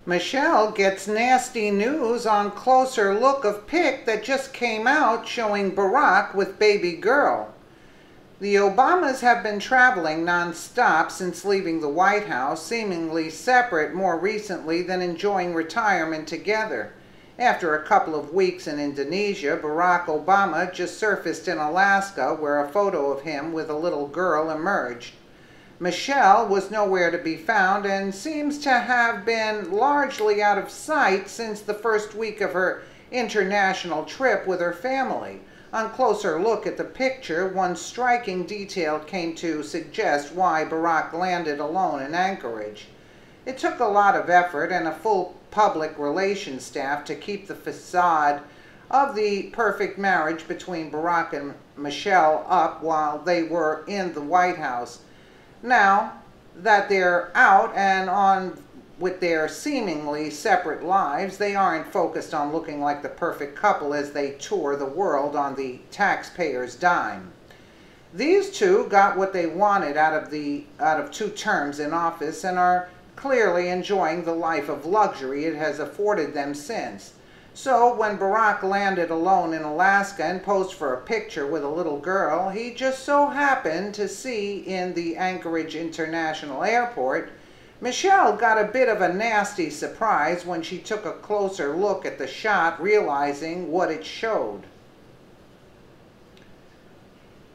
Michelle gets nasty news on closer look of pic that just came out showing Barack with baby girl. The Obamas have been traveling non-stop since leaving the White House, seemingly separate more recently than enjoying retirement together. After a couple of weeks in Indonesia, Barack Obama just surfaced in Alaska where a photo of him with a little girl emerged. Michelle was nowhere to be found and seems to have been largely out of sight since the first week of her international trip with her family. On closer look at the picture, one striking detail came to suggest why Barack landed alone in Anchorage. It took a lot of effort and a full public relations staff to keep the facade of the perfect marriage between Barack and Michelle up while they were in the White House. Now that they're out and on with their seemingly separate lives, they aren't focused on looking like the perfect couple as they tour the world on the taxpayers' dime. These two got what they wanted out of 2 terms in office and are clearly enjoying the life of luxury it has afforded them since. So when Barack landed alone in Alaska and posed for a picture with a little girl, he just so happened to see in the Anchorage International Airport, Michelle got a bit of a nasty surprise when she took a closer look at the shot, realizing what it showed.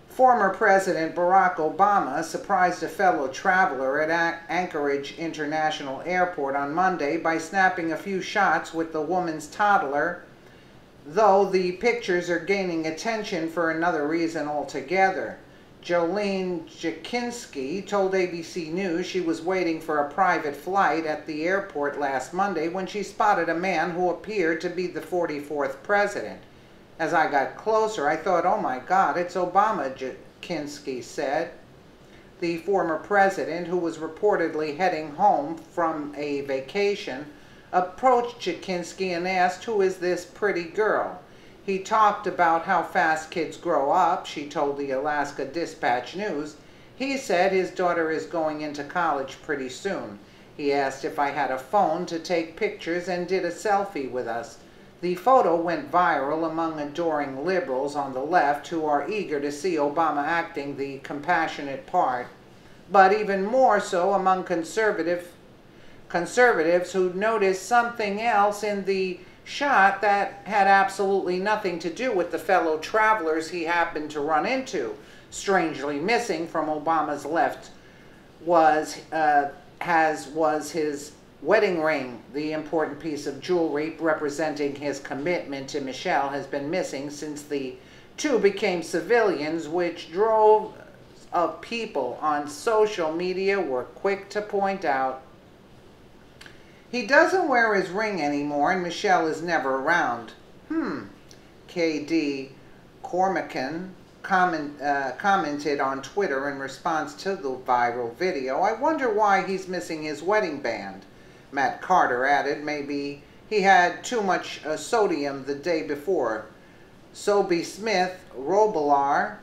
Former President Barack Obama surprised a fellow traveler at Anchorage International Airport on Monday by snapping a few shots with the woman's toddler, though the pictures are gaining attention for another reason altogether. Jolene Jakinski told ABC News she was waiting for a private flight at the airport last Monday when she spotted a man who appeared to be the 44th president. As I got closer, I thought, oh my God, it's Obama, Jakinski said. The former president, who was reportedly heading home from a vacation, approached Jakinski and asked, who is this pretty girl? He talked about how fast kids grow up, she told the Alaska Dispatch News. He said his daughter is going into college pretty soon. He asked if I had a phone to take pictures and did a selfie with us. The photo went viral among adoring liberals on the left who are eager to see Obama acting the compassionate part, but even more so among conservatives who noticed something else in the shot that had absolutely nothing to do with the fellow travelers he happened to run into. Strangely missing from Obama's left was his wedding ring. The important piece of jewelry representing his commitment to Michelle has been missing since the two became civilians, which droves of people on social media were quick to point out. He doesn't wear his ring anymore and Michelle is never around. KD Cormacan commented on Twitter in response to the viral video, I wonder why he's missing his wedding band. Matt Carter added maybe he had too much sodium the day before. Sobe Smith Robillard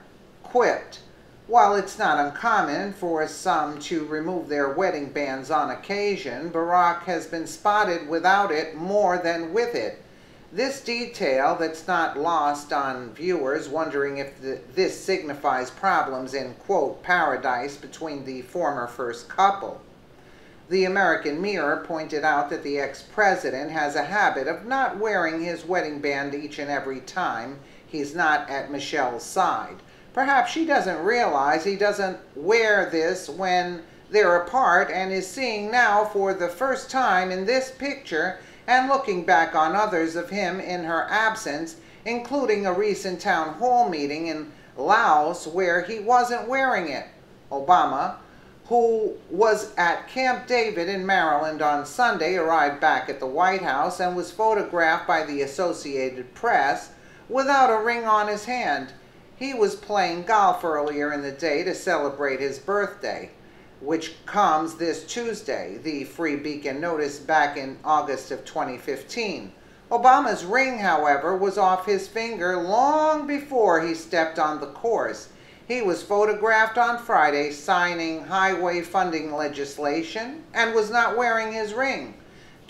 quipped, while it's not uncommon for some to remove their wedding bands on occasion, Barack has been spotted without it more than with it. This detail that's not lost on viewers wondering if this signifies problems in, quote, paradise between the former first couple. The American Mirror pointed out that the ex-president has a habit of not wearing his wedding band each and every time he's not at Michelle's side. Perhaps she doesn't realize he doesn't wear this when they're apart and is seeing now for the first time in this picture and looking back on others of him in her absence, including a recent town hall meeting in Laos where he wasn't wearing it. Obama, who was at Camp David in Maryland on Sunday, arrived back at the White House and was photographed by the Associated Press without a ring on his hand. He was playing golf earlier in the day to celebrate his birthday, which comes this Tuesday, the Free Beacon noticed back in August of 2015. Obama's ring, however, was off his finger long before he stepped on the course. He was photographed on Friday signing highway funding legislation and was not wearing his ring.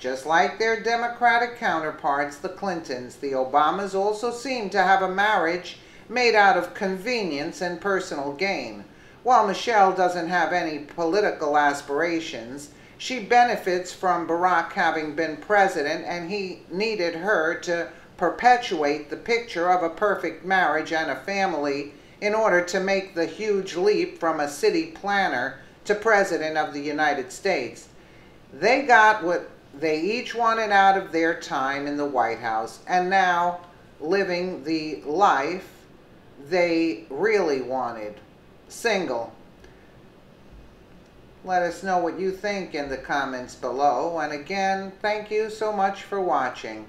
Just like their Democratic counterparts, the Clintons, the Obamas also seem to have a marriage made out of convenience and personal gain. While Michelle doesn't have any political aspirations, she benefits from Barack having been president, and he needed her to perpetuate the picture of a perfect marriage and a family in order to make the huge leap from a city planner to president of the United States. They got what they each wanted out of their time in the White House, and now living the life they really wanted. Single. Let us know what you think in the comments below. And again, thank you so much for watching.